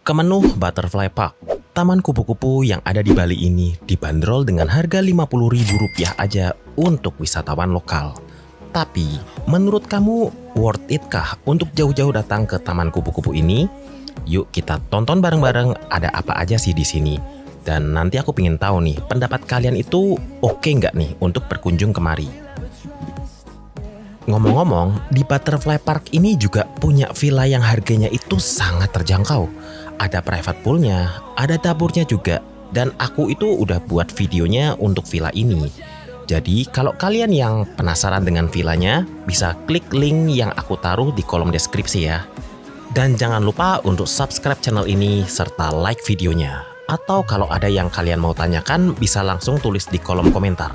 Kemenuh Butterfly Park, taman kupu-kupu yang ada di Bali ini dibanderol dengan harga Rp50.000 aja untuk wisatawan lokal. Tapi, menurut kamu worth it kah untuk jauh-jauh datang ke taman kupu-kupu ini? Yuk kita tonton bareng-bareng ada apa aja sih di sini. Dan nanti aku pengen tahu nih, pendapat kalian itu oke nggak nih untuk berkunjung kemari? Ngomong-ngomong, di Butterfly Park ini juga punya villa yang harganya itu sangat terjangkau. Ada private poolnya, ada dapurnya juga, dan aku itu udah buat videonya untuk villa ini. Jadi kalau kalian yang penasaran dengan villanya, bisa klik link yang aku taruh di kolom deskripsi ya. Dan jangan lupa untuk subscribe channel ini serta like videonya. Atau kalau ada yang kalian mau tanyakan, bisa langsung tulis di kolom komentar.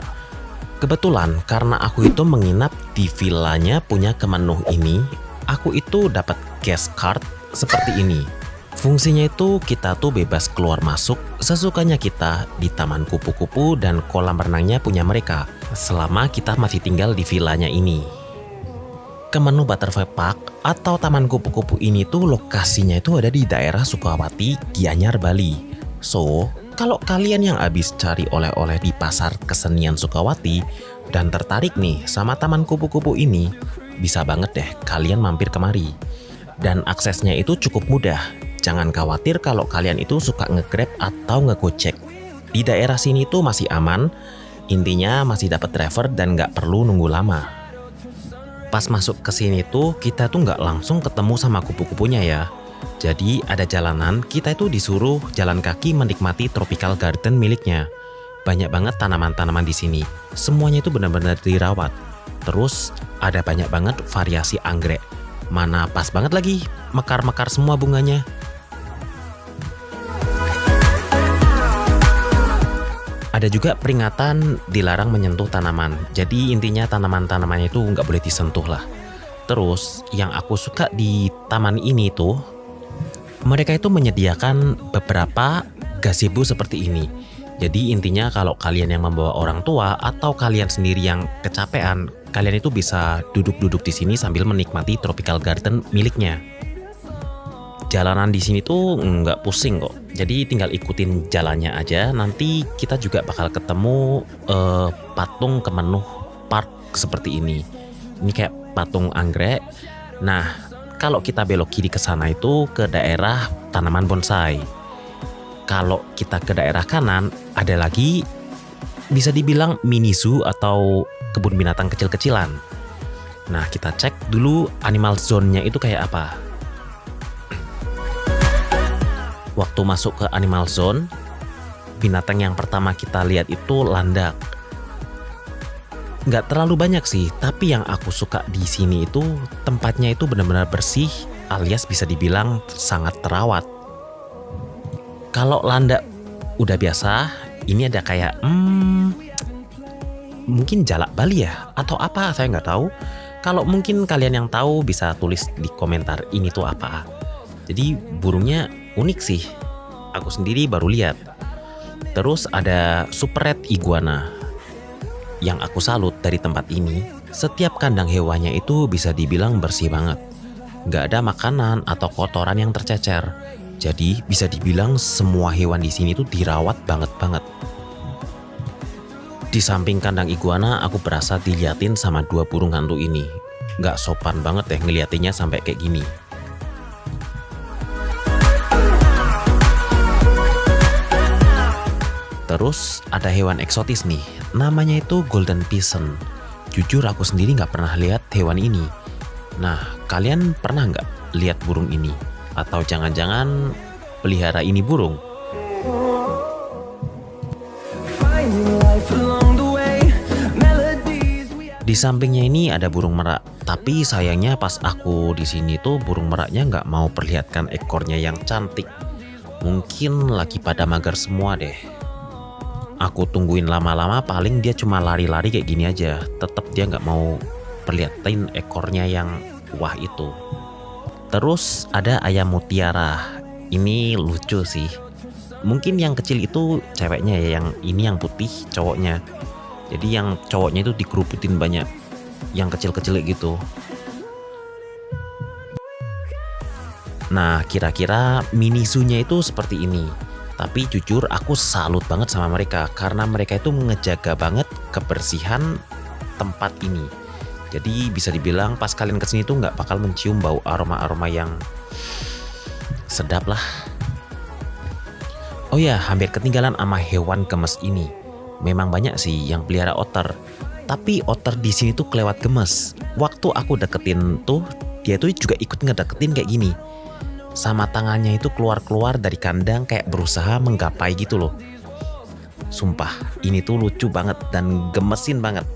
Kebetulan karena aku itu menginap di villanya punya Kemenuh ini, aku itu dapat guest card seperti ini. Fungsinya itu kita tuh bebas keluar masuk sesukanya kita di taman kupu-kupu dan kolam renangnya punya mereka selama kita masih tinggal di villanya ini. Kemenuh Butterfly Park atau taman kupu-kupu ini tuh lokasinya itu ada di daerah Sukawati, Gianyar, Bali. So, kalau kalian yang habis cari oleh-oleh di pasar kesenian Sukawati dan tertarik nih sama taman kupu-kupu ini, bisa banget deh kalian mampir kemari. Dan aksesnya itu cukup mudah. Jangan khawatir kalau kalian itu suka nge-grab atau nge-gojek. Di daerah sini tuh masih aman, intinya masih dapat driver dan nggak perlu nunggu lama. Pas masuk ke sini tuh kita tuh nggak langsung ketemu sama kupu-kupunya ya. Jadi ada jalanan, kita itu disuruh jalan kaki menikmati tropical garden miliknya. Banyak banget tanaman-tanaman di sini. Semuanya itu benar-benar dirawat. Terus ada banyak banget variasi anggrek. Mana pas banget lagi, mekar-mekar semua bunganya. Ada juga peringatan dilarang menyentuh tanaman. Jadi intinya tanaman-tanamannya itu nggak boleh disentuh lah. Terus yang aku suka di taman ini tuh, mereka itu menyediakan beberapa gazebo seperti ini. Jadi intinya kalau kalian yang membawa orang tua atau kalian sendiri yang kecapean, kalian itu bisa duduk-duduk di sini sambil menikmati tropical garden miliknya. Jalanan di sini tuh nggak pusing kok. Jadi tinggal ikutin jalannya aja. Nanti kita juga bakal ketemu patung Kemenuh Park seperti ini. Ini kayak patung anggrek. Nah, kalau kita belok kiri ke sana itu ke daerah tanaman bonsai. Kalau kita ke daerah kanan ada lagi bisa dibilang mini zoo atau kebun binatang kecil-kecilan. Nah, kita cek dulu animal zone-nya itu kayak apa. Waktu masuk ke animal zone, binatang yang pertama kita lihat itu landak. Nggak terlalu banyak sih, tapi yang aku suka di sini itu tempatnya itu benar-benar bersih, alias bisa dibilang sangat terawat. Kalau landak udah biasa, ini ada kayak mungkin jalak Bali ya, atau apa saya nggak tahu. Kalau mungkin kalian yang tahu bisa tulis di komentar ini tuh apa. Jadi burungnya unik sih, aku sendiri baru lihat. Terus ada super red iguana. Yang aku salut dari tempat ini, setiap kandang hewannya itu bisa dibilang bersih banget. Nggak ada makanan atau kotoran yang tercecer. Jadi bisa dibilang semua hewan di sini tuh dirawat banget. Di samping kandang iguana, aku berasa diliatin sama dua burung hantu ini. Nggak sopan banget deh ngeliatinnya sampai kayak gini. Terus ada hewan eksotis nih, namanya itu golden pigeon. Jujur aku sendiri nggak pernah lihat hewan ini. Nah, kalian pernah nggak lihat burung ini? Atau jangan-jangan pelihara ini burung? Di sampingnya ini ada burung merak, tapi sayangnya pas aku di sini tuh burung meraknya nggak mau perlihatkan ekornya yang cantik. Mungkin lagi pada mager semua deh. Aku tungguin lama-lama paling dia cuma lari-lari kayak gini aja. Tetap dia nggak mau perlihatin ekornya yang wah itu. Terus ada ayam mutiara. Ini lucu sih. Mungkin yang kecil itu ceweknya ya, yang ini yang putih cowoknya. Jadi yang cowoknya itu dikeruputin banyak yang kecil-kecil gitu. Nah, kira-kira mini zoo-nya itu seperti ini. Tapi jujur aku salut banget sama mereka karena mereka itu ngejaga banget kebersihan tempat ini. Jadi bisa dibilang pas kalian kesini tuh nggak bakal mencium bau aroma-aroma yang sedap lah. Oh ya, hampir ketinggalan sama hewan gemes ini. Memang banyak sih yang pelihara otter, tapi otter di sini tuh kelewat gemes. Waktu aku deketin tuh, dia tuh juga ikut ngedeketin kayak gini. Sama tangannya itu keluar-keluar dari kandang kayak berusaha menggapai gitu loh. Sumpah, ini tuh lucu banget dan gemesin banget.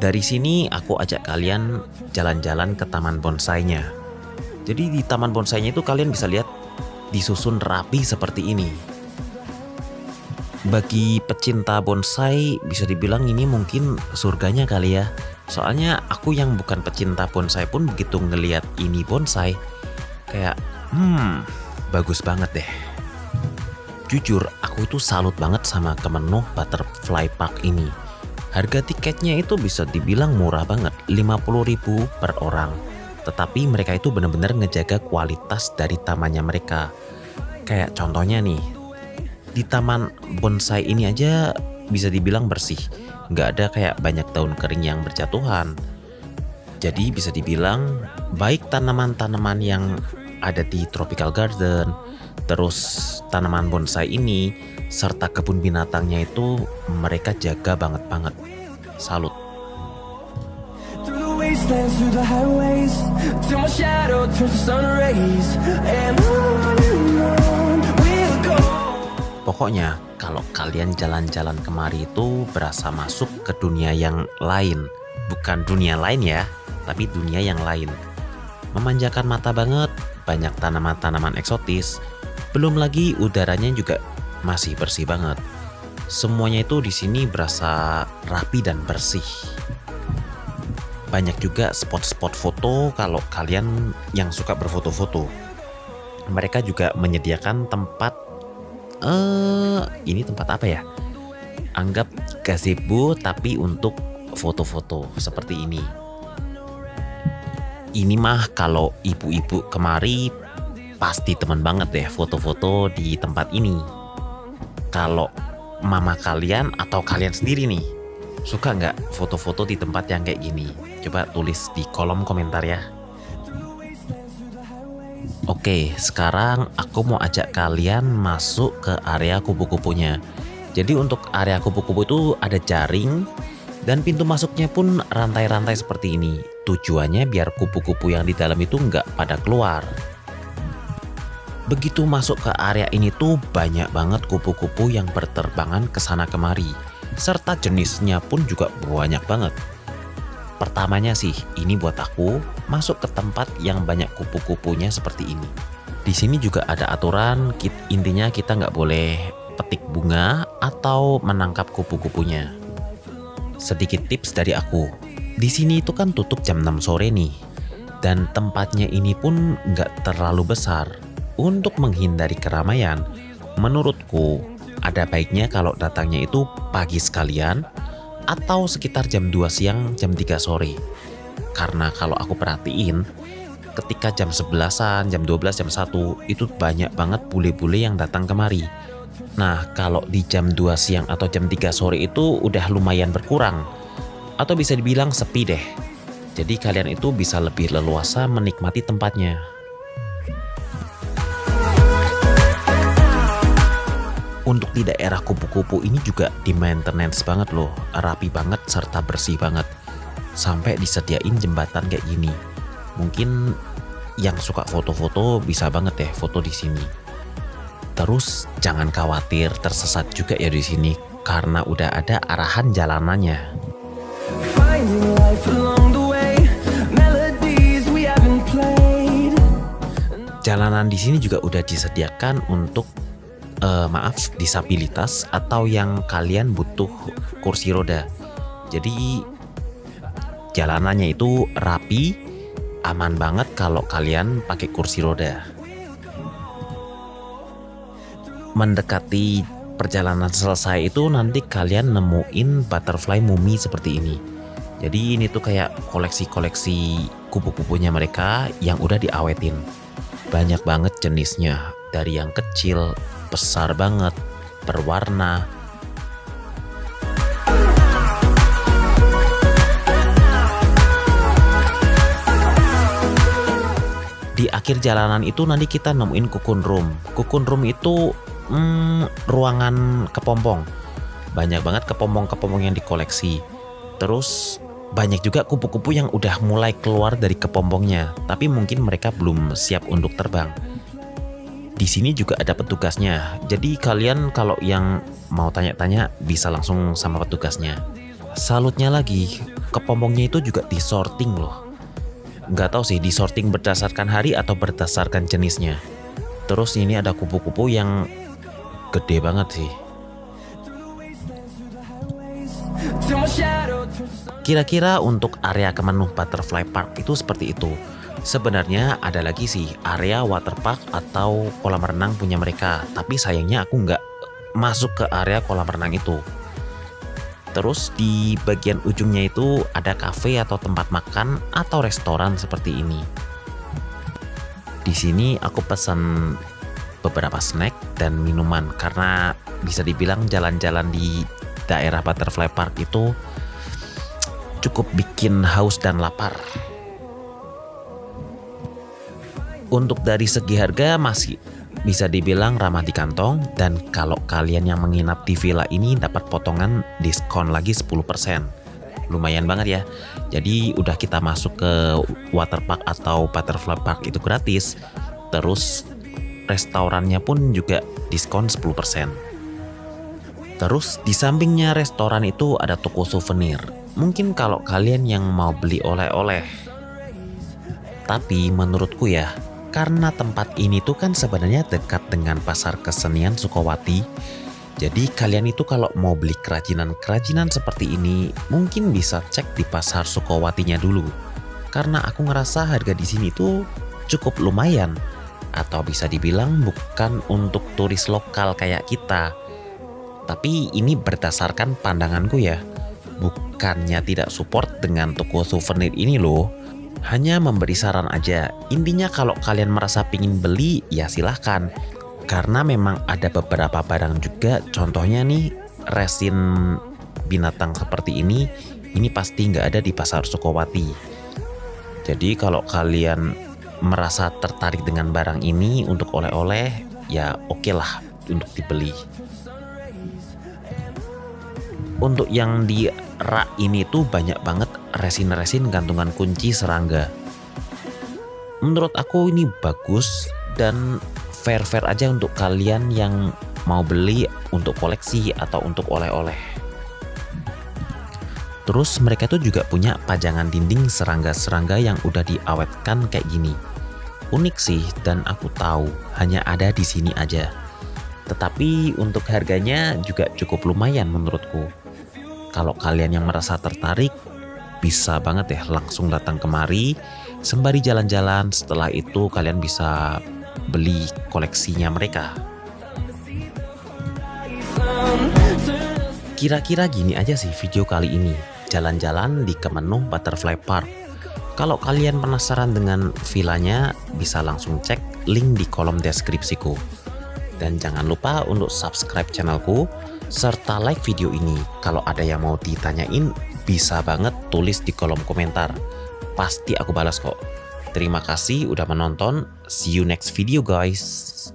Dari sini aku ajak kalian jalan-jalan ke taman bonsainya. Jadi di taman bonsainya itu kalian bisa lihat disusun rapi seperti ini. Bagi pecinta bonsai bisa dibilang ini mungkin surganya kali ya. Soalnya aku yang bukan pecinta bonsai pun begitu ngelihat ini bonsai kayak bagus banget deh. Jujur aku itu salut banget sama Kemenuh Butterfly Park ini. Harga tiketnya itu bisa dibilang murah banget, 50.000 per orang. Tetapi mereka itu benar-benar ngejaga kualitas dari tamannya mereka. Kayak contohnya nih, di taman bonsai ini aja bisa dibilang bersih. Nggak ada kayak banyak daun kering yang berjatuhan. Jadi bisa dibilang baik tanaman-tanaman yang ada di tropical garden, terus tanaman bonsai ini, serta kebun binatangnya itu mereka jaga banget. Salut. Pokoknya kalau kalian jalan-jalan kemari itu berasa masuk ke dunia yang lain. Bukan dunia lain ya, tapi dunia yang lain. Memanjakan mata banget, banyak tanaman-tanaman eksotis. Belum lagi udaranya juga masih bersih banget. Semuanya itu di sini berasa rapi dan bersih. Banyak juga spot-spot foto kalau kalian yang suka berfoto-foto. Mereka juga menyediakan tempat ini tempat apa ya? Anggap gazebo tapi untuk foto-foto seperti ini. Ini mah kalau ibu-ibu kemari pasti temen banget deh foto-foto di tempat ini. Kalau mama kalian atau kalian sendiri nih, suka nggak foto-foto di tempat yang kayak gini? Coba tulis di kolom komentar ya. Oke, sekarang aku mau ajak kalian masuk ke area kupu-kupunya. Jadi untuk area kupu-kupu itu ada jaring dan pintu masuknya pun rantai-rantai seperti ini. Tujuannya biar kupu-kupu yang di dalam itu nggak pada keluar. Begitu masuk ke area ini tuh banyak banget kupu-kupu yang berterbangan ke sana kemari. Serta jenisnya pun juga banyak banget. Pertamanya sih, ini buat aku masuk ke tempat yang banyak kupu-kupunya seperti ini. Di sini juga ada aturan, intinya kita nggak boleh petik bunga atau menangkap kupu-kupunya. Sedikit tips dari aku, di sini itu kan tutup jam 6 sore nih, dan tempatnya ini pun nggak terlalu besar. Untuk menghindari keramaian, menurutku ada baiknya kalau datangnya itu pagi sekalian atau sekitar jam 2 siang, jam 3 sore. Karena kalau aku perhatiin, ketika jam 11-an, jam 12, jam 1 itu banyak banget bule-bule yang datang kemari. Nah, kalau di jam 2 siang atau jam 3 sore itu udah lumayan berkurang. Atau bisa dibilang sepi deh. Jadi kalian itu bisa lebih leluasa menikmati tempatnya. Untuk di daerah kupu-kupu ini juga di maintenance banget loh, rapi banget serta bersih banget. Sampai disediain jembatan kayak gini. Mungkin yang suka foto-foto bisa banget deh foto di sini. Terus jangan khawatir tersesat juga ya di sini karena udah ada arahan jalanannya. Jalanan di sini juga udah disediakan untuk disabilitas atau yang kalian butuh kursi roda. Jadi jalanannya itu rapi, aman banget kalau kalian pakai kursi roda. Mendekati perjalanan selesai itu nanti kalian nemuin butterfly mumi seperti ini. Jadi ini tuh kayak koleksi-koleksi kupu-kupunya mereka yang udah diawetin. Banyak banget jenisnya, dari yang kecil, besar banget, berwarna. Di akhir jalanan itu nanti kita nemuin cocoon room. Cocoon room itu ruangan kepompong. Banyak banget kepompong-kepompong yang dikoleksi. Terus banyak juga kupu-kupu yang udah mulai keluar dari kepompongnya, tapi mungkin mereka belum siap untuk terbang. Di sini juga ada petugasnya. Jadi kalian kalau yang mau tanya-tanya bisa langsung sama petugasnya. Salutnya lagi, kepompongnya itu juga disorting loh. Nggak tahu sih disorting berdasarkan hari atau berdasarkan jenisnya. Terus ini ada kupu-kupu yang gede banget sih. Kira-kira untuk area Kemenuh Butterfly Park itu seperti itu. Sebenarnya ada lagi sih area water park atau kolam renang punya mereka. Tapi sayangnya aku nggak masuk ke area kolam renang itu. Terus di bagian ujungnya itu ada kafe atau tempat makan atau restoran seperti ini. Di sini aku pesan beberapa snack dan minuman karena bisa dibilang jalan-jalan di daerah Butterfly Park itu cukup bikin haus dan lapar. Untuk dari segi harga masih bisa dibilang ramah di kantong, dan kalau kalian yang menginap di villa ini dapat potongan diskon lagi 10%. Lumayan banget ya. Jadi udah kita masuk ke water park atau butterfly park itu gratis. Terus restorannya pun juga diskon 10%. Terus di sampingnya restoran itu ada toko souvenir. Mungkin kalau kalian yang mau beli oleh-oleh. Tapi menurutku ya, karena tempat ini tuh kan sebenarnya dekat dengan pasar kesenian Sukowati. Jadi kalian itu kalau mau beli kerajinan-kerajinan seperti ini mungkin bisa cek di pasar Sukowatinya dulu. Karena aku ngerasa harga di sini tuh cukup lumayan. Atau bisa dibilang bukan untuk turis lokal kayak kita. Tapi ini berdasarkan pandanganku ya. Bukannya tidak support dengan toko souvenir ini loh. Hanya memberi saran aja. Intinya kalau kalian merasa pingin beli ya silahkan. Karena memang ada beberapa barang juga. Contohnya nih resin binatang seperti ini pasti nggak ada di pasar Sukowati. Jadi kalau kalian merasa tertarik dengan barang ini untuk oleh-oleh ya oke lah untuk dibeli. Untuk yang di rak ini tuh banyak banget resin-resin gantungan kunci serangga. Menurut aku ini bagus dan fair-fair aja untuk kalian yang mau beli untuk koleksi atau untuk oleh-oleh. Terus mereka tuh juga punya pajangan dinding serangga-serangga yang udah diawetkan kayak gini. Unik sih dan aku tahu hanya ada di sini aja. Tetapi untuk harganya juga cukup lumayan menurutku. Kalau kalian yang merasa tertarik, bisa banget ya langsung datang kemari, sembari jalan-jalan. Setelah itu kalian bisa beli koleksinya mereka. Kira-kira gini aja sih video kali ini, jalan-jalan di Kemenuh Butterfly Park. Kalau kalian penasaran dengan villanya, bisa langsung cek link di kolom deskripsiku. Dan jangan lupa untuk subscribe channelku, serta like video ini. Kalau ada yang mau ditanyain, bisa banget tulis di kolom komentar. Pasti aku balas kok. Terima kasih udah menonton. See you next video guys.